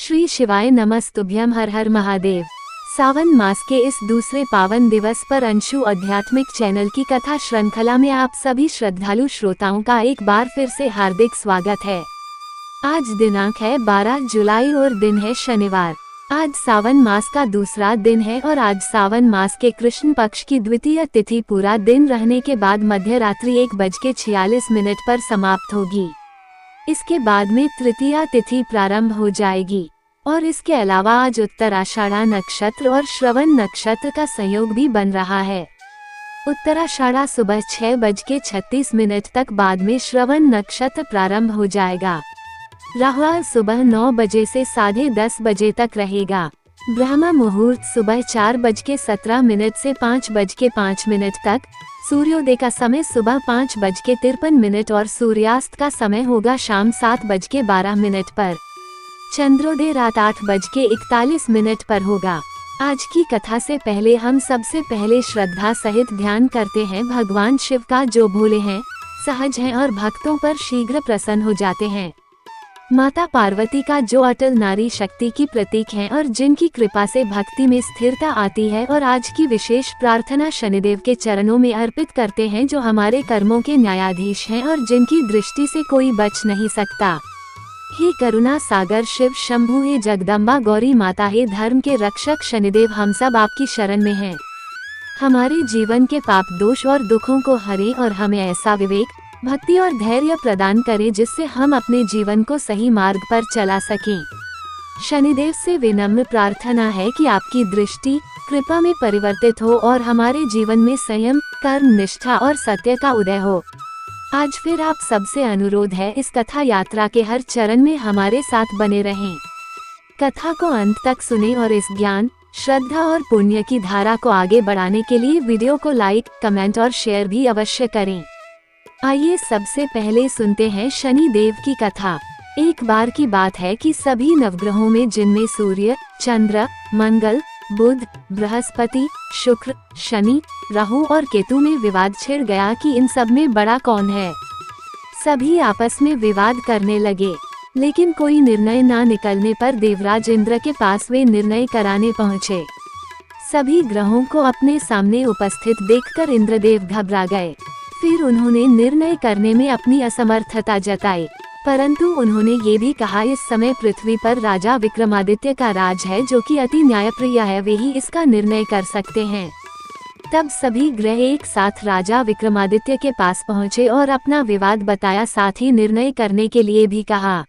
श्री शिवाय नमस्तुभ्यम, हर हर महादेव। सावन मास के इस दूसरे पावन दिवस पर अंशु आध्यात्मिक चैनल की कथा श्रृंखला में आप सभी श्रद्धालु श्रोताओं का एक बार फिर से हार्दिक स्वागत है। आज दिनांक है 12 जुलाई और दिन है शनिवार। आज सावन मास का दूसरा दिन है और आज सावन मास के कृष्ण पक्ष की द्वितीय तिथि पूरा दिन रहने के बाद मध्य रात्रि 1:46 पर समाप्त होगी। इसके बाद में तृतीया तिथि प्रारंभ हो जाएगी और इसके अलावा आज उत्तराषाढ़ा नक्षत्र और श्रवण नक्षत्र का संयोग भी बन रहा है। उत्तराषाढ़ा सुबह 6:36 तक, बाद में श्रवण नक्षत्र प्रारंभ हो जाएगा। राहु सुबह 9 बजे से 10:30 बजे तक रहेगा। ब्रह्म मुहूर्त सुबह 4:17 से 5:05 तक। सूर्योदय का समय सुबह 5:53 और सूर्यास्त का समय होगा शाम 7:12 पर। चंद्रोदय रात 8:41 पर होगा। आज की कथा से पहले हम सबसे पहले श्रद्धा सहित ध्यान करते हैं भगवान शिव का, जो भोले हैं, सहज हैं और भक्तों पर शीघ्र प्रसन्न हो जाते हैं। माता पार्वती का, जो अटल नारी शक्ति की प्रतीक हैं और जिनकी कृपा से भक्ति में स्थिरता आती है। और आज की विशेष प्रार्थना शनिदेव के चरणों में अर्पित करते हैं, जो हमारे कर्मों के न्यायाधीश हैं और जिनकी दृष्टि से कोई बच नहीं सकता। हे करुणा सागर शिव शंभु, हे जगदम्बा गौरी माता, हे धर्म के रक्षक शनिदेव, हम सब आपकी शरण में हैं। हमारे जीवन के पाप दोष और दुखों को हरे और हमें ऐसा विवेक, भक्ति और धैर्य प्रदान करें जिससे हम अपने जीवन को सही मार्ग पर चला सकें। शनिदेव से विनम्र प्रार्थना है कि आपकी दृष्टि कृपा में परिवर्तित हो और हमारे जीवन में संयम, कर्म निष्ठा और सत्य का उदय हो। आज फिर आप सबसे अनुरोध है, इस कथा यात्रा के हर चरण में हमारे साथ बने रहें। कथा को अंत तक सुने और इस ज्ञान, श्रद्धा और पुण्य की धारा को आगे बढ़ाने के लिए वीडियो को लाइक, कमेंट और शेयर भी अवश्य करें। आइए सबसे पहले सुनते हैं शनि देव की कथा। एक बार की बात है कि सभी नवग्रहों में, जिनमें सूर्य, चंद्र, मंगल, बुध, बृहस्पति, शुक्र, शनि, राहु और केतु में विवाद छिड़ गया कि इन सब में बड़ा कौन है। सभी आपस में विवाद करने लगे, लेकिन कोई निर्णय ना निकलने पर देवराज इंद्र के पास वे निर्णय कराने पहुँचे। सभी ग्रहों को अपने सामने उपस्थित देखकर इंद्रदेव घबरा गए। फिर उन्होंने निर्णय करने में अपनी असमर्थता जताई, परंतु उन्होंने ये भी कहा, इस समय पृथ्वी पर राजा विक्रमादित्य का राज है, जो कि अति न्यायप्रिय है, वे ही इसका निर्णय कर सकते हैं। तब सभी ग्रह एक साथ राजा विक्रमादित्य के पास पहुँचे और अपना विवाद बताया, साथ ही निर्णय करने के लिए भी कहा।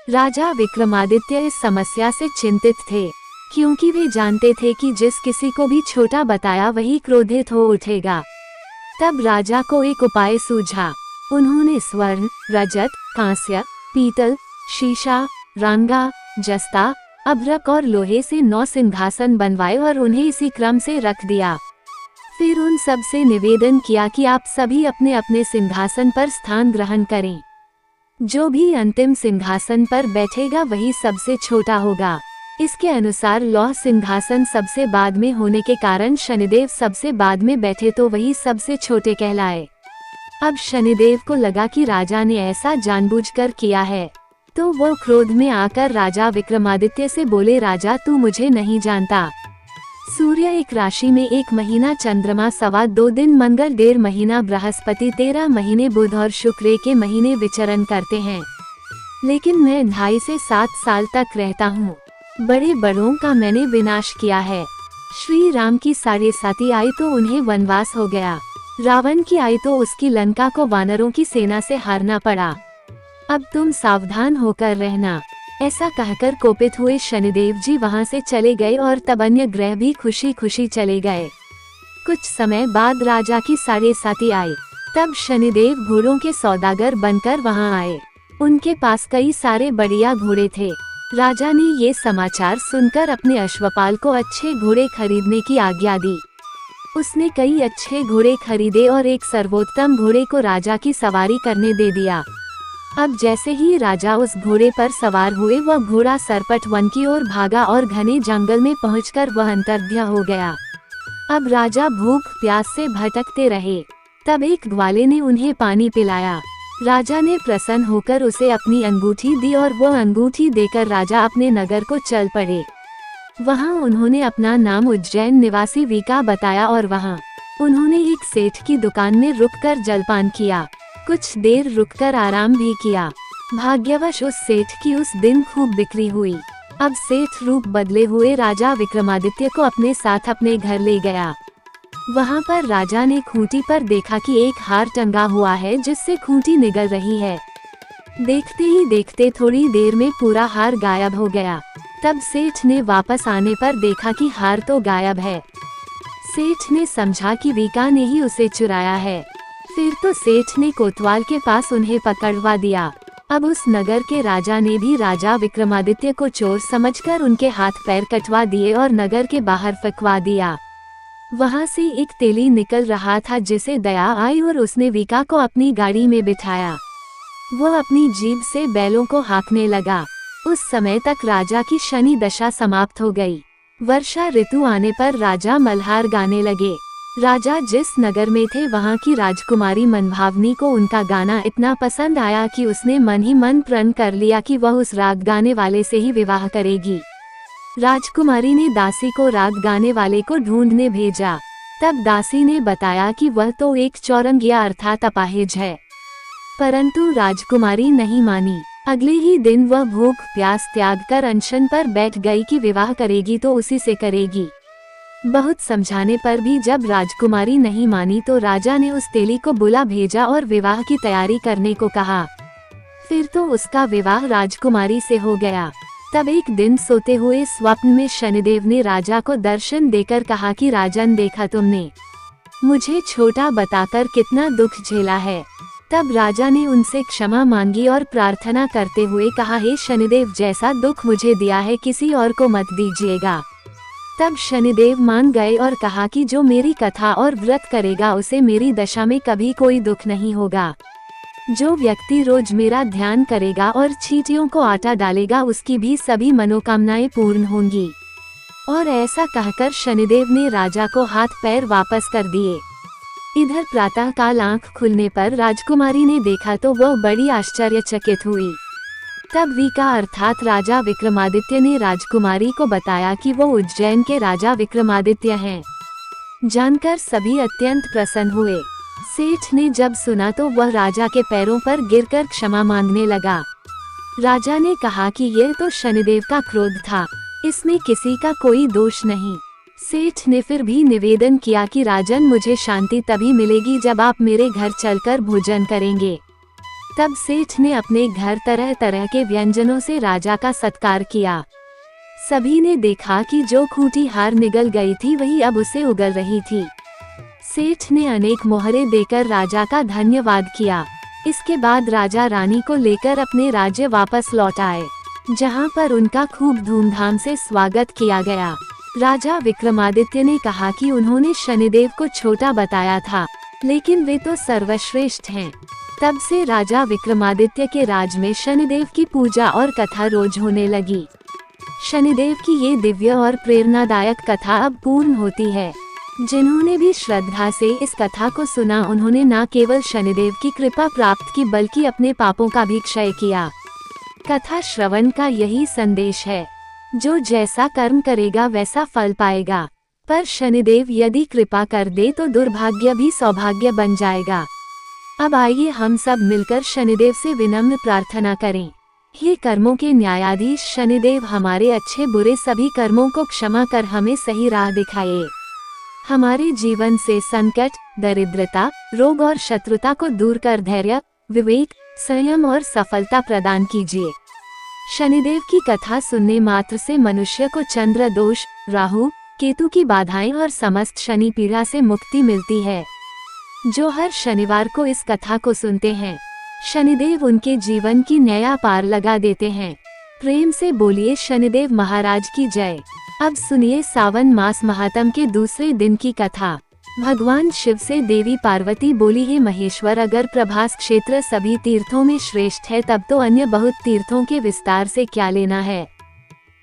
राजा विक्रमादित्य इस समस्या से चिंतित थे, क्योंकि वे जानते थे कि जिस किसी को भी छोटा बताया वही क्रोधित हो उठेगा। तब राजा को एक उपाय सूझा। उन्होंने स्वर्ण, रजत, कांस्य, पीतल, शीशा, रांगा, जस्ता, अभ्रक और लोहे से 9 सिंहासन बनवाए और उन्हें इसी क्रम से रख दिया। फिर उन सब से निवेदन किया कि आप सभी अपने अपने सिंहासन पर स्थान ग्रहण करें। जो भी अंतिम सिंहासन पर बैठेगा वही सबसे छोटा होगा। इसके अनुसार लौह सिंहासन सबसे बाद में होने के कारण शनिदेव सबसे बाद में बैठे तो वही सबसे छोटे कहलाए। अब शनिदेव को लगा कि राजा ने ऐसा जानबूझकर किया है, तो वो क्रोध में आकर राजा विक्रमादित्य से बोले, राजा तू मुझे नहीं जानता। सूर्य एक राशि में 1 महीना, चंद्रमा 2.25 दिन, मंगल 1.5 महीना, बृहस्पति 13 महीने, बुध और शुक्र के महीने विचरण करते हैं। लेकिन मैं 2.5 से 7 साल तक रहता हूँ। बड़े बड़ों का मैंने विनाश किया है। श्री राम की 7.5 आई तो उन्हें वनवास हो गया। रावण की आई तो उसकी लंका को वानरों की सेना से हारना पड़ा। अब तुम सावधान होकर रहना। ऐसा कहकर कोपित हुए शनिदेव जी वहां से चले गए और तब अन्य ग्रह भी खुशी खुशी चले गए। कुछ समय बाद राजा की 7.5 आई। तब शनिदेव घोड़ों के सौदागर बनकर वहां आए। उनके पास कई सारे बढ़िया घोड़े थे। राजा ने ये समाचार सुनकर अपने अश्वपाल को अच्छे घोड़े खरीदने की आज्ञा दी। उसने कई अच्छे घोड़े खरीदे और एक सर्वोत्तम घोड़े को राजा की सवारी करने दे दिया। अब जैसे ही राजा उस घोड़े पर सवार हुए, वह घोड़ा सरपट वन की ओर भागा और घने जंगल में पहुंचकर वह अंतर्ध्य हो गया। अब राजा भूख प्यास से भटकते रहे। तब एक ग्वाले ने उन्हें पानी पिलाया। राजा ने प्रसन्न होकर उसे अपनी अंगूठी दी और वो अंगूठी देकर राजा अपने नगर को चल पड़े। वहाँ उन्होंने अपना नाम उज्जैन निवासी वीका बताया और वहाँ उन्होंने एक सेठ की दुकान में रुककर जलपान किया। कुछ देर रुककर आराम भी किया। भाग्यवश उस सेठ की उस दिन खूब बिक्री हुई। अब सेठ रूप बदले हुए राजा विक्रमादित्य को अपने साथ अपने घर ले गया। वहाँ पर राजा ने खूंटी पर देखा कि एक हार टंगा हुआ है जिससे खूंटी निगल रही है। देखते ही देखते थोड़ी देर में पूरा हार गायब हो गया। तब सेठ ने वापस आने पर देखा कि हार तो गायब है। सेठ ने समझा कि वीका ने ही उसे चुराया है। फिर तो सेठ ने कोतवाल के पास उन्हें पकड़वा दिया। अब उस नगर के राजा ने भी राजा विक्रमादित्य को चोर समझकर उनके हाथ पैर कटवा दिए और नगर के बाहर फेंकवा दिया। वहाँ से एक तेली निकल रहा था जिसे दया आई और उसने वीका को अपनी गाड़ी में बिठाया। वो अपनी जीभ से बैलों को हाँकने लगा। उस समय तक राजा की शनि दशा समाप्त हो गई। वर्षा ऋतु आने पर राजा मल्हार गाने लगे। राजा जिस नगर में थे वहाँ की राजकुमारी मनभावनी को उनका गाना इतना पसंद आया कि उसने मन ही मन प्रण कर लिया कि वह उस राग गाने वाले से ही विवाह करेगी। राजकुमारी ने दासी को राग गाने वाले को ढूंढने भेजा। तब दासी ने बताया कि वह तो एक चौरंगिया अर्थात अपाहिज है, परंतु राजकुमारी नहीं मानी। अगले ही दिन वह भूख प्यास त्याग कर अनशन पर बैठ गई कि विवाह करेगी तो उसी से करेगी। बहुत समझाने पर भी जब राजकुमारी नहीं मानी तो राजा ने उस तेली को बुला भेजा और विवाह की तैयारी करने को कहा। फिर तो उसका विवाह राजकुमारी से हो गया। तब एक दिन सोते हुए स्वप्न में शनिदेव ने राजा को दर्शन देकर कहा कि राजन, देखा तुमने मुझे छोटा बताकर कितना दुख झेला है। तब राजा ने उनसे क्षमा मांगी और प्रार्थना करते हुए कहा, हे शनिदेव, जैसा दुख मुझे दिया है किसी और को मत दीजिएगा। तब शनिदेव मान गए और कहा कि जो मेरी कथा और व्रत करेगा उसे मेरी दशा में कभी कोई दुख नहीं होगा। जो व्यक्ति रोज मेरा ध्यान करेगा और चींटियों को आटा डालेगा उसकी भी सभी मनोकामनाएं पूर्ण होंगी। और ऐसा कहकर शनिदेव ने राजा को हाथ पैर वापस कर दिए। इधर प्रातः काल आँख खुलने पर राजकुमारी ने देखा तो वह बड़ी आश्चर्यचकित हुई। तब वीका अर्थात राजा विक्रमादित्य ने राजकुमारी को बताया कि वो उज्जैन के राजा विक्रमादित्य हैं। जानकर सभी अत्यंत प्रसन्न हुए। सेठ ने जब सुना तो वह राजा के पैरों पर गिरकर क्षमा मांगने लगा। राजा ने कहा कि यह तो शनिदेव का क्रोध था, इसमें किसी का कोई दोष नहीं। सेठ ने फिर भी निवेदन किया कि राजन, मुझे शांति तभी मिलेगी जब आप मेरे घर चलकर भोजन करेंगे। तब सेठ ने अपने घर तरह तरह के व्यंजनों से राजा का सत्कार किया। सभी ने देखा कि जो खूंटी हार निगल गई थी वही अब उसे उगल रही थी। सेठ ने अनेक मोहरे देकर राजा का धन्यवाद किया। इसके बाद राजा रानी को लेकर अपने राज्य वापस लौट आए, जहां पर उनका खूब धूमधाम से स्वागत किया गया। राजा विक्रमादित्य ने कहा कि उन्होंने शनिदेव को छोटा बताया था, लेकिन वे तो सर्वश्रेष्ठ हैं। तब से राजा विक्रमादित्य के राज में शनिदेव की पूजा और कथा रोज होने लगी। शनिदेव की ये दिव्य और प्रेरणादायक कथा अब पूर्ण होती है। जिन्होंने भी श्रद्धा से इस कथा को सुना उन्होंने न केवल शनिदेव की कृपा प्राप्त की बल्कि अपने पापों का भी क्षय किया। कथा श्रवण का यही संदेश है, जो जैसा कर्म करेगा वैसा फल पाएगा, पर शनिदेव यदि कृपा कर दे तो दुर्भाग्य भी सौभाग्य बन जाएगा। अब आइए हम सब मिलकर शनिदेव से विनम्र प्रार्थना करें। हे कर्मों के न्यायाधीश शनिदेव, हमारे अच्छे बुरे सभी कर्मों को क्षमा कर हमें सही राह दिखाइए। हमारे जीवन से संकट, दरिद्रता, रोग और शत्रुता को दूर कर धैर्य, विवेक, संयम और सफलता प्रदान कीजिए। शनिदेव की कथा सुनने मात्र से मनुष्य को चंद्र दोष, राहु, केतु की बाधाएं और समस्त शनि पीड़ा से मुक्ति मिलती है। जो हर शनिवार को इस कथा को सुनते हैं, शनिदेव उनके जीवन की नया पार लगा देते हैं। प्रेम से बोलिए शनिदेव महाराज की जय। अब सुनिए सावन मास महात्म के दूसरे दिन की कथा। भगवान शिव से देवी पार्वती बोली, हे महेश्वर, अगर प्रभास क्षेत्र सभी तीर्थों में श्रेष्ठ है तब तो अन्य बहुत तीर्थों के विस्तार से क्या लेना है।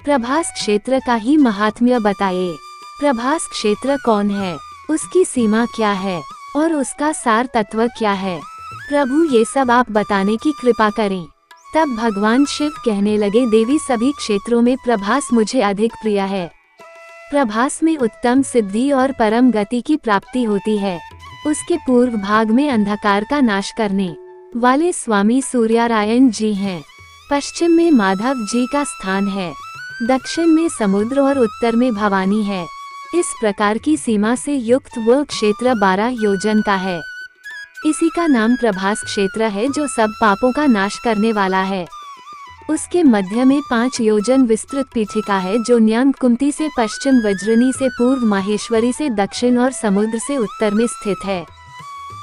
प्रभास क्षेत्र का ही महात्म्य बताइए। प्रभास क्षेत्र कौन है, उसकी सीमा क्या है और उसका सार तत्व क्या है। प्रभु ये सब आप बताने की कृपा करें। तब भगवान शिव कहने लगे, देवी सभी क्षेत्रों में प्रभास मुझे अधिक प्रिय है। प्रभास में उत्तम सिद्धि और परम गति की प्राप्ति होती है। उसके पूर्व भाग में अंधकार का नाश करने वाले स्वामी सूर्यनारायण जी हैं। पश्चिम में माधव जी का स्थान है, दक्षिण में समुद्र और उत्तर में भवानी है। इस प्रकार की सीमा से युक्त वो क्षेत्र 12 योजन का है। इसी का नाम प्रभास क्षेत्र है, जो सब पापों का नाश करने वाला है। उसके मध्य में 5 योजन विस्तृत पीठिका है, जो न्यांग कुंती से पश्चिम, वज्रनी से पूर्व, माहेश्वरी से दक्षिण और समुद्र से उत्तर में स्थित है।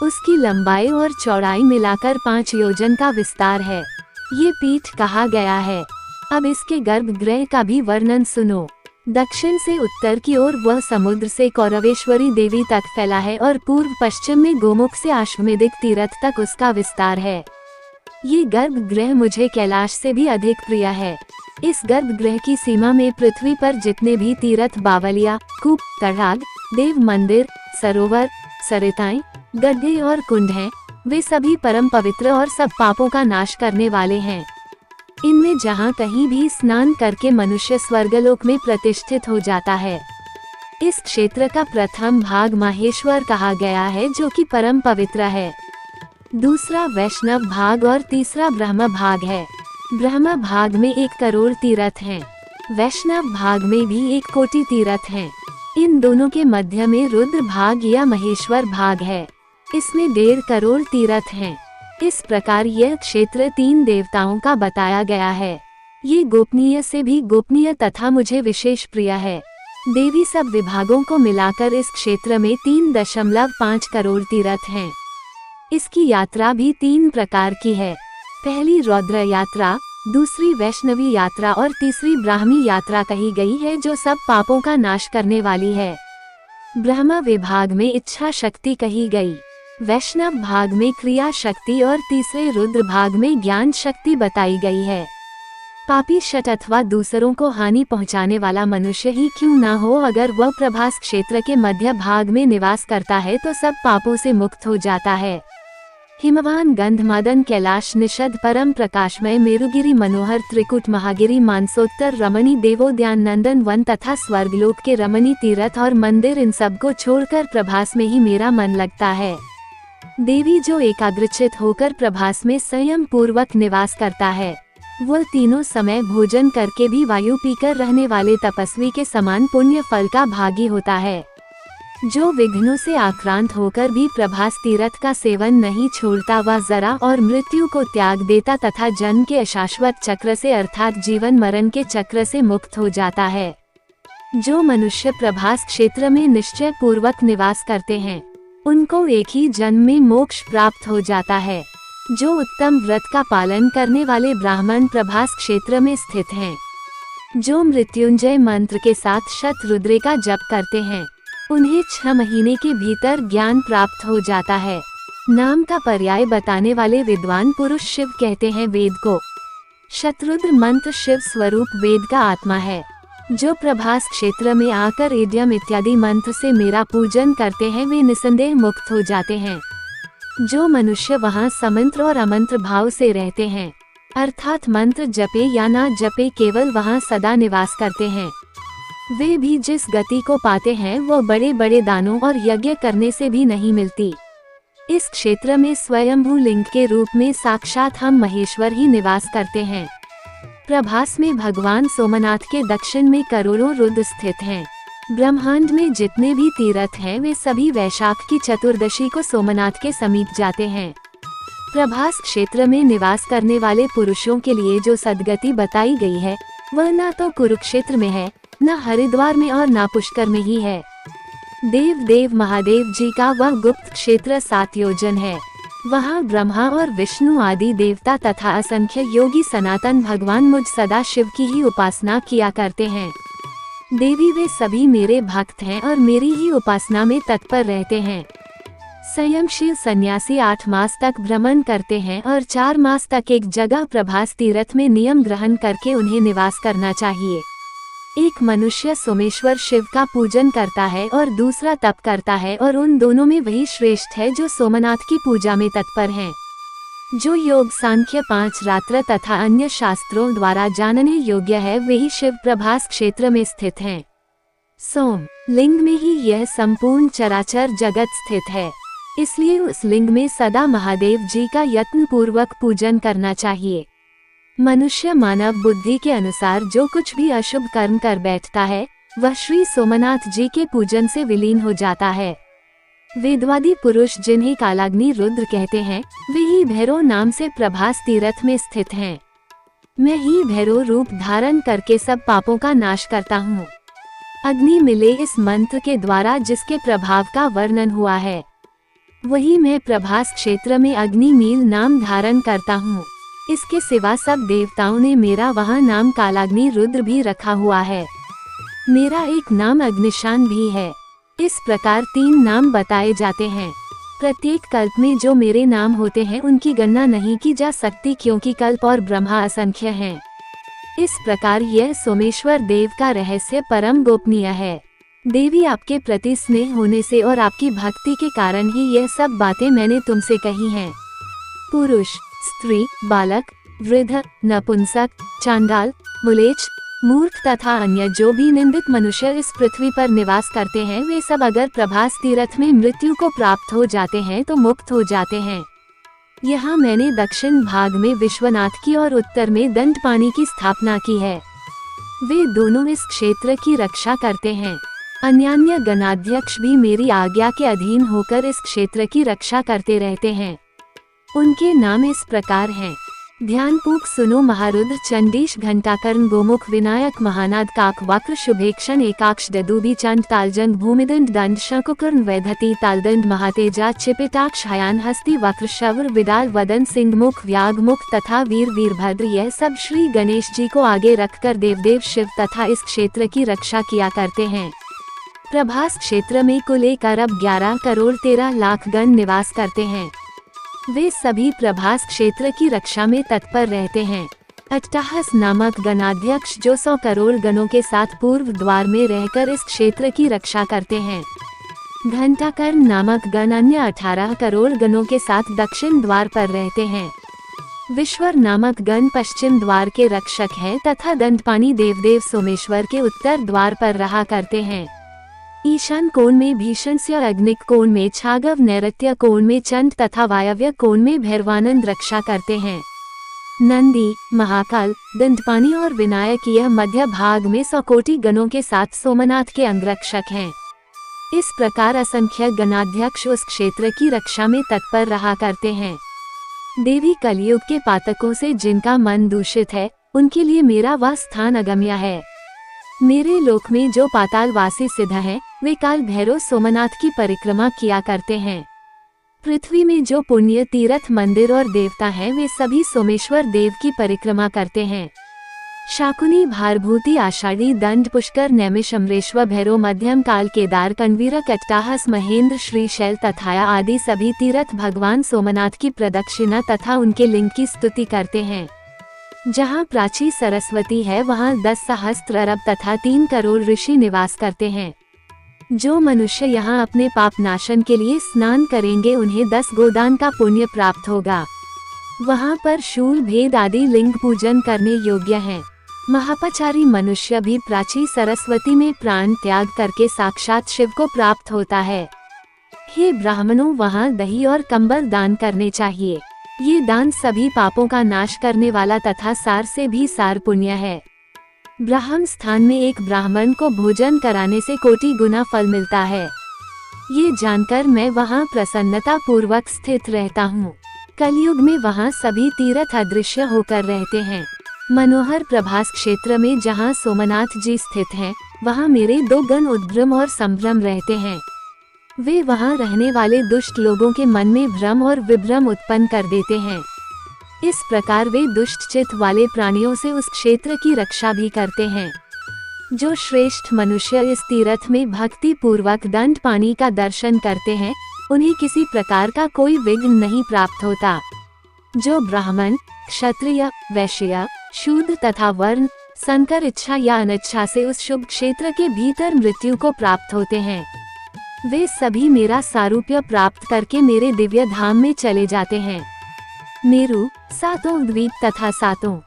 उसकी लंबाई और चौड़ाई मिलाकर 5 योजन का विस्तार है। ये पीठ कहा गया है। अब इसके गर्भगृह का भी वर्णन सुनो। दक्षिण से उत्तर की ओर वह समुद्र से कौरवेश्वरी देवी तक फैला है और पूर्व पश्चिम में गोमुख से अश्वमेधिक तीर्थ तक उसका विस्तार है। ये गर्भगृह मुझे कैलाश से भी अधिक प्रिय है। इस गर्भगृह की सीमा में पृथ्वी पर जितने भी तीर्थ, बावलिया, कूप, तड़ाग, देव मंदिर, सरोवर, सरिताएं, गड्ढे और कुंड हैं, वे सभी परम पवित्र और सब पापों का नाश करने वाले हैं। इनमें जहाँ कहीं भी स्नान करके मनुष्य स्वर्गलोक में प्रतिष्ठित हो जाता है। इस क्षेत्र का प्रथम भाग माहेश्वर कहा गया है, जो कि परम पवित्र है। दूसरा वैष्णव भाग और तीसरा ब्रह्म भाग है। ब्रह्म भाग में 1 करोड़ तीर्थ हैं। वैष्णव भाग में भी 1 कोटि तीर्थ हैं। इन दोनों के मध्य में रुद्र भाग या महेश्वर भाग है। इसमें 1.5 करोड़ तीर्थ हैं। इस प्रकार यह क्षेत्र 3 देवताओं का बताया गया है। ये गोपनीय से भी गोपनीय तथा मुझे विशेष प्रिय है। देवी सब विभागों को मिलाकर इस क्षेत्र में 3.5 करोड़ तीर्थ हैं। इसकी यात्रा भी 3 प्रकार की है। पहली रौद्र यात्रा, दूसरी वैष्णवी यात्रा और तीसरी ब्राह्मी यात्रा कही गई है, जो सब पापों का नाश करने वाली है। ब्रह्म विभाग में इच्छा शक्ति कही गई, वैष्णव भाग में क्रिया शक्ति और तीसरे रुद्र भाग में ज्ञान शक्ति बताई गई है। पापी शट अथवा दूसरों को हानि पहुंचाने वाला मनुष्य ही क्यों ना हो, अगर वह प्रभास क्षेत्र के मध्य भाग में निवास करता है तो सब पापों से मुक्त हो जाता है। हिमवान, गंधमादन, कैलाश, निषद, परम प्रकाशमय, मेरुगिरी, मनोहर, त्रिकुट, महागिरी, मानसोत्तर, रमणी, देवोद्यान, नंदन वन तथा स्वर्गलोक के रमणी तीर्थ और मंदिर, इन सब को छोड़कर प्रभास में ही मेरा मन लगता है। देवी जो एकाग्रचित होकर प्रभास में संयम पूर्वक निवास करता है, वह तीनों समय भोजन करके भी वायु पीकर रहने वाले तपस्वी के समान पुण्य फल का भागी होता है। जो विघ्नों से आक्रांत होकर भी प्रभास तीर्थ का सेवन नहीं छोड़ता, वह जरा और मृत्यु को त्याग देता तथा जन्म के अशाश्वत चक्र से अर्थात जीवन मरण के चक्र से मुक्त हो जाता है। जो मनुष्य प्रभास क्षेत्र में निश्चय पूर्वक निवास करते हैं, उनको एक ही जन्म में मोक्ष प्राप्त हो जाता है। जो उत्तम व्रत का पालन करने वाले ब्राह्मण प्रभास क्षेत्र में स्थित हैं, जो मृत्युंजय मंत्र के साथ शतरुद्र का जप करते हैं, उन्हें 6 महीने के भीतर ज्ञान प्राप्त हो जाता है। नाम का पर्याय बताने वाले विद्वान पुरुष शिव कहते हैं वेद को। शतरुद्र मंत्र शिव स्वरूप वेद का आत्मा है। जो प्रभास क्षेत्र में आकर एड्यम इत्यादि मंत्र से मेरा पूजन करते हैं, वे निसंदेह मुक्त हो जाते हैं। जो मनुष्य वहाँ समंत्र और अमंत्र भाव से रहते हैं, अर्थात मंत्र जपे या ना जपे, केवल वहाँ सदा निवास करते हैं, वे भी जिस गति को पाते हैं वो बड़े बड़े दानों और यज्ञ करने से भी नहीं मिलती। इस क्षेत्र में स्वयंभू लिंग के रूप में साक्षात हम महेश्वर ही निवास करते हैं। प्रभास में भगवान सोमनाथ के दक्षिण में करोड़ों रुद्र स्थित हैं। ब्रह्मांड में जितने भी तीर्थ हैं, वे सभी वैशाख की चतुर्दशी को सोमनाथ के समीप जाते हैं। प्रभास क्षेत्र में निवास करने वाले पुरुषों के लिए जो सद्गति बताई गई है, वह न तो कुरुक्षेत्र में है, न हरिद्वार में और न पुष्कर में ही है। देव महादेव जी का वह गुप्त क्षेत्र 7 योजन है। वहाँ ब्रह्मा और विष्णु आदि देवता तथा असंख्य योगी सनातन भगवान मुझ सदा शिव की ही उपासना किया करते हैं। देवी वे सभी मेरे भक्त हैं और मेरी ही उपासना में तत्पर रहते हैं। संयमशील सन्यासी 8 मास तक भ्रमण करते हैं और 4 मास तक एक जगह प्रभास तीर्थ में नियम ग्रहण करके उन्हें निवास करना चाहिए। एक मनुष्य सोमेश्वर शिव का पूजन करता है और दूसरा तप करता है, और उन दोनों में वही श्रेष्ठ है जो सोमनाथ की पूजा में तत्पर हैं। जो योग सांख्य 5 रात्र तथा अन्य शास्त्रों द्वारा जानने योग्य है वे ही शिव प्रभास क्षेत्र में स्थित हैं। सोम लिंग में ही यह संपूर्ण चराचर जगत स्थित है, इसलिए उस लिंग में सदा महादेव जी का यत्न पूर्वक पूजन करना चाहिए। मनुष्य मानव बुद्धि के अनुसार जो कुछ भी अशुभ कर्म कर बैठता है वह श्री सोमनाथ जी के पूजन से विलीन हो जाता है। वेदवादी पुरुष जिन्हें कालाग्नि रुद्र कहते हैं वे ही भैरव नाम से प्रभास तीर्थ में स्थित हैं। मैं ही भैरव रूप धारण करके सब पापों का नाश करता हूँ। अग्नि मिले इस मंत्र के द्वारा जिसके प्रभाव का वर्णन हुआ है, वही मैं प्रभास क्षेत्र में अग्नि मील नाम धारण करता हूँ। इसके सिवा सब देवताओं ने मेरा वहाँ नाम कालाग्नि रुद्र भी रखा हुआ है। मेरा एक नाम अग्निशान भी है। इस प्रकार 3 नाम बताए जाते हैं। प्रत्येक कल्प में जो मेरे नाम होते हैं उनकी गणना नहीं की जा सकती, क्योंकि कल्प और ब्रह्मा असंख्य हैं। इस प्रकार यह सोमेश्वर देव का रहस्य परम गोपनीय है। देवी आपके प्रति स्नेह होने से और आपकी भक्ति के कारण ही यह सब बातें मैंने तुमसे कही हैं। पुरुष, स्त्री, बालक, वृद्ध, नपुंसक, चांडाल, मुलेच, मूर्ख तथा अन्य जो भी निंदित मनुष्य इस पृथ्वी पर निवास करते हैं वे सब अगर प्रभास तीर्थ में मृत्यु को प्राप्त हो जाते हैं तो मुक्त हो जाते हैं। यहाँ मैंने दक्षिण भाग में विश्वनाथ की और उत्तर में दंडपानी की स्थापना की है। वे दोनों इस क्षेत्र की रक्षा करते हैं। अन्यान्य गणाध्यक्ष भी मेरी आज्ञा के अधीन होकर इस क्षेत्र की रक्षा करते रहते हैं। उनके नाम इस प्रकार हैं। ध्यानपूर्वक सुनो। महारुद्र, चंडीश, घंटाकर्ण, गोमुख, विनायक, महानाद, काक, वक्र, शुभेक्षण, एकाक्ष, ददुबी, चंड, तालजंड, भूमिदंड, दंड, शंकुकर्ण, वैधती, तालदंड, महातेजा, चिपिटाक्ष, हयान, हस्ती, वक्र, शवर, विडाल, वदन, सिंहमुख, व्याघमुख तथा वीर, वीरभद्र, यह सब श्री गणेश जी को आगे रखकर देवदेव शिव तथा इस क्षेत्र की रक्षा किया करते हैं। प्रभास क्षेत्र में कुल 1 अरब 11 करोड़ 13 लाख गण निवास करते हैं। वे सभी प्रभास क्षेत्र की रक्षा में तत्पर रहते हैं। अट्टाहस नामक गणाध्यक्ष जो 100 करोड़ गणों के साथ पूर्व द्वार में रहकर इस क्षेत्र की रक्षा करते हैं। घंटाकर्ण नामक गण अन्य 18 करोड़ गणों के साथ दक्षिण द्वार पर रहते हैं। विश्वर नामक गण पश्चिम द्वार के रक्षक हैं तथा दंडपानी देवदेव सोमेश्वर के उत्तर द्वार पर रहा करते हैं। ईशान कोण में भीषणस्य, अग्निक कोण में छागव, नैऋत्य कोण में चंड तथा वायव्य कोण में भैरवानंद रक्षा करते हैं। नंदी, महाकाल, दंडपानी और विनायक यह मध्य भाग में 100 कोटि गणों के साथ सोमनाथ के अंगरक्षक हैं। इस प्रकार असंख्य गणाध्यक्ष उस क्षेत्र की रक्षा में तत्पर रहा करते हैं। देवी कलयुग के पातकों से जिनका मन दूषित है उनके लिए मेरा वह स्थान अगम्य है। मेरे लोक में जो पातालवासी सिद्ध हैं वे काल भैरव सोमनाथ की परिक्रमा किया करते हैं। पृथ्वी में जो पुण्य तीर्थ मंदिर और देवता हैं वे सभी सोमेश्वर देव की परिक्रमा करते हैं। शाकुनी, भारभूति, आषाढ़ी, दंड, पुष्कर, नैमिष, अमरेश्वर, भैरव, मध्यम काल, केदार, कण्वीरक, अट्टाहस, महेंद्र, श्रीशैल तथाया आदि सभी तीर्थ भगवान सोमनाथ की प्रदक्षिणा तथा उनके लिंग की स्तुति करते हैं। जहाँ प्राची सरस्वती है वहाँ 10 सहस्त्र अरब तथा 3 करोड़ ऋषि निवास करते हैं। जो मनुष्य यहाँ अपने पाप नाशन के लिए स्नान करेंगे उन्हें 10 गोदान का पुण्य प्राप्त होगा। वहाँ पर शूल, भेद आदि लिंग पूजन करने योग्य हैं। महापाचारी मनुष्य भी प्राची सरस्वती में प्राण त्याग करके साक्षात शिव को प्राप्त होता है। हे ब्राह्मणों, वहाँ दही और कंबल दान करने चाहिए। ये दान सभी पापों का नाश करने वाला तथा सार से भी सार पुण्य है। ब्राह्मण स्थान में एक ब्राह्मण को भोजन कराने से कोटि गुना फल मिलता है। ये जानकर मैं वहाँ प्रसन्नता पूर्वक स्थित रहता हूँ। कलयुग में वहाँ सभी तीर्थ अदृश्य होकर रहते हैं। मनोहर प्रभास क्षेत्र में जहाँ सोमनाथ जी स्थित हैं, वहाँ मेरे 2 गण उद्भ्रम और संभ्रम रहते हैं। वे वहाँ रहने वाले दुष्ट लोगों के मन में भ्रम और विभ्रम उत्पन्न कर देते हैं। इस प्रकार वे दुष्ट चित्त वाले प्राणियों से उस क्षेत्र की रक्षा भी करते हैं। जो श्रेष्ठ मनुष्य इस तीर्थ में भक्ति पूर्वक दंडपानी का दर्शन करते हैं उन्हें किसी प्रकार का कोई विघ्न नहीं प्राप्त होता। जो ब्राह्मण, क्षत्रिय, वैश्य, शूद्र तथा वर्ण संकर इच्छा या अनिच्छा से उस शुभ क्षेत्र के भीतर मृत्यु को प्राप्त होते हैं वे सभी मेरा सारूप्य प्राप्त करके मेरे दिव्य धाम में चले जाते हैं। मेरु, सातों द्वीप तथा सातों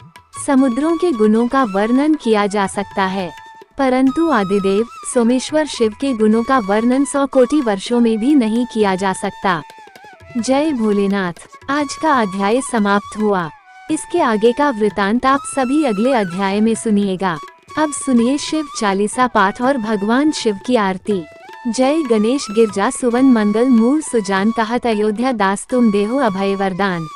समुद्रों के गुणों का वर्णन किया जा सकता है, परंतु आदिदेव सोमेश्वर शिव के गुणों का वर्णन 100 कोटि वर्षों में भी नहीं किया जा सकता। जय भोलेनाथ। आज का अध्याय समाप्त हुआ। इसके आगे का वृतांत आप सभी अगले अध्याय में सुनिएगा। अब सुनिए शिव चालीसा पाठ और भगवान शिव की आरती। जय गणेश गिरजा सुवन मंगल मूल सुजान कहत अयोध्या दास तुम देहो अभय वरदान।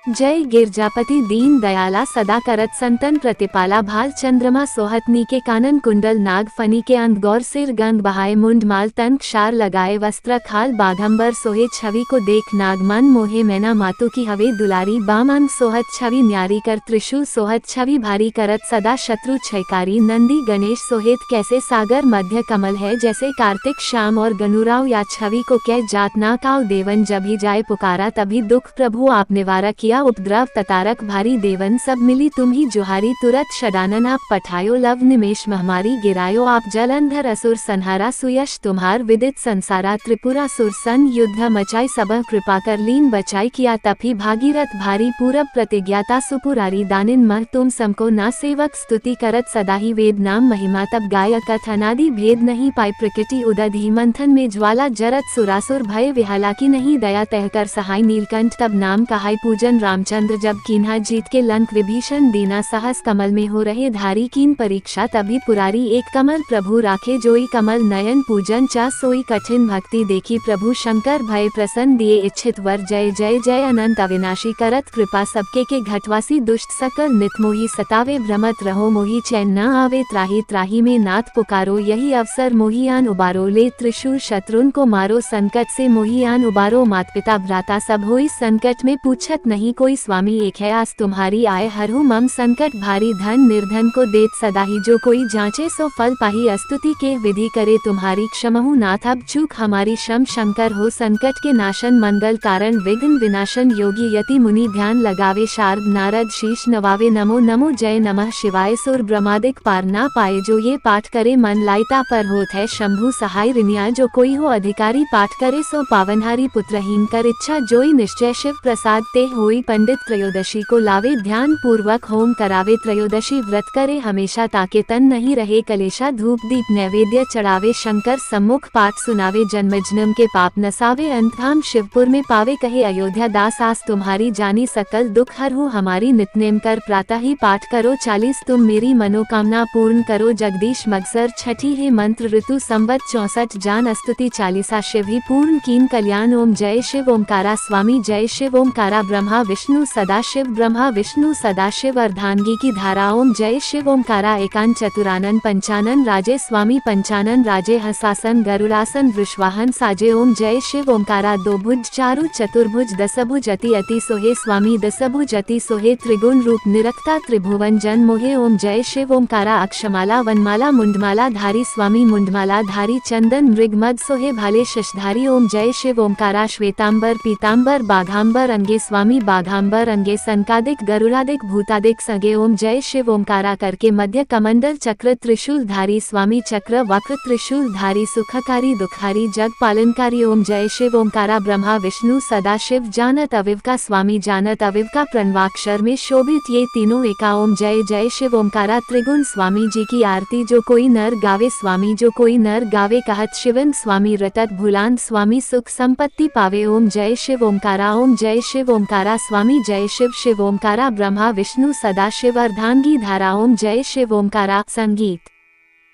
जय गिरजापति दीन दयाला सदा करत संतन प्रतिपाला भाल चंद्रमा सोहत नीके कानन कुंडल नाग फनी के अंत गौर सिर गंग बहाए मुंड माल तन क्षार लगाए वस्त्र खाल बाघंबर सोहे छवि को देख नागमन मोहे मैना मातु की हवे दुलारी बाम अंग सोहत छवि न्यारी कर त्रिशूल सोहत छवि भारी करत सदा शत्रु क्षयकारी नंदी गणेश सोहेत कैसे सागर मध्य कमल है जैसे कार्तिक श्याम और गनुराव या छवि को कै जात ना काव देवन जब ही जाए पुकारा तभी दुख प्रभु आप निवारा किया उपद्रव ततारक भारी देवन सब मिली तुम ही जुहारी तुरत षडानन आप पठायो लव निमेश महामारी गिरायो आप जलंधर असुर संहारा सुयश तुम्हार विदित संसारा त्रिपुरा सुर सन युद्ध मचाई सब कृपा कर लीन बचाई किया तभी भागीरथ भारी पूरब प्रतिज्ञाता सुपुरारी दानिन मह तुम समको ना सेवक स्तुति करत सदा ही वेद नाम महिमा तब गाय कथ अनादि भेद नहीं पाई प्रकृति उदध ही मंथन में ज्वाला जरत सुरासुर भय विहाला की नहीं दया तह कर सहाय नीलकंठ तब नाम कहाय पूजन रामचंद्र जब कीन्हा जीत के लंक विभीषण दीना सहस कमल में हो रहे धारी कीन परीक्षा तभी पुरारी एक कमल प्रभु राखे जोई कमल नयन पूजन चा सोई कठिन भक्ति देखी प्रभु शंकर भय प्रसन्न दिए इच्छित वर जय जय जय अनंत अविनाशी करत कृपा सबके के घटवासी दुष्ट सकल नित मोही सतावे भ्रमत रहो मोही चैन न आवे त्राही त्राही में नाथ पुकारो यही अवसर मोहियान उबारो ले त्रिशूल शत्रुन को मारो संकट से मोहियान उबारो मात पिता भ्राता सब होई संकट में पूछत नहीं कोई स्वामी एक है आज तुम्हारी आय हरहु मम संकट भारी धन निर्धन को देत सदा ही जो कोई जांचे सो फल पाही स्तुति के विधि करे तुम्हारी क्षमहु नाथ अब चूक हमारी शम शंकर हो संकट के नाशन मंगल कारण विघ्न विनाशन योगी यति मुनि ध्यान लगावे शार्द नारद शीश नवावे नमो नमो जय नमः शिवाय सुर ब्रह्मादिक पार ना पाए जो ये पाठ करे मन लाइता पर होत है शंभु सहाय रिनिया जो कोई हो अधिकारी पाठ करे सो पावनहारी पुत्रहीन कर इच्छा जोई निश्चय शिव प्रसाद ते होई पंडित त्रयोदशी को लावे ध्यान पूर्वक होम करावे त्रयोदशी व्रत करे हमेशा ताके तन नहीं रहे कलेशा धूप दीप नैवेद्य चढ़ावे शंकर सम्मुख पाठ सुनावे जन्म जन्म के पाप नसावे अंतधाम शिवपुर में पावे कहे अयोध्या दास आस तुम्हारी जानी सकल दुख हर हो हमारी नितनेम कर प्रातः ही पाठ करो 40 तुम मेरी मनोकामना पूर्ण करो जगदीश मगसर छठी है मंत्र ऋतु संवत 64 जान स्तुति 40 शिव ही पूर्ण कीन कल्याण ओम जय शिव ओमकारा स्वामी जय शिव ओमकारा ब्रह्मा विष्णु सदाशिव ब्रह्मा विष्णु सदाशिव अर्धांगी की धारा ओम जय शिव ओमकारा एकान चतुरानन पंचानन राजे स्वामी पंचानन राजे हसासन गरुड़ासन वृषवाहन साजे ओम जय शिव ओमकारा दो भुज चारु चतुर्भुज दसभुज अति अति सोहे स्वामी दसभुज अति सोहे त्रिगुण रूप निरखता त्रिभुवन जन मोहे ओम जय शिव ओमकारा अक्षमाला वनमाला मुंडमाला धारी स्वामी मुंडमाला धारी चंदन मृग मद सोहे भाले शशधारी ओम जय शिव ओमकारा श्वेतांबर पीतांबर बाघांबर अंगे स्वामी बाघांबर अंगे संकादिक गरुड़ादिक भूतादिक सगे ओम जय शिव ओमकारा करके मध्य कमंडल चक्र त्रिशूल धारी स्वामी चक्र वक्र त्रिशूल धारी सुखकारी दुखारी जग पालनकारी ओम जय शिव ओमकारा ब्रह्मा विष्णु सदाशिव जानत अविव का स्वामी जानत अविव का प्रणवाक्षर में शोभित ये तीनों एका ओम जय शिव ओमकारा त्रिगुण स्वामी जी की आरती जो कोई नर गावे स्वामी जो कोई नर गावे कहत शिवन स्वामी रटत भूलान स्वामी सुख संपत्ति पावे ओम जय शिव ओमकारा ओम जय शिव ओमकारा स्वामी जय शिव शिव ओमकारा ब्रह्मा विष्णु सदाशिव अर्धांगी धारा ओम जय शिव ओमकारा संगीत।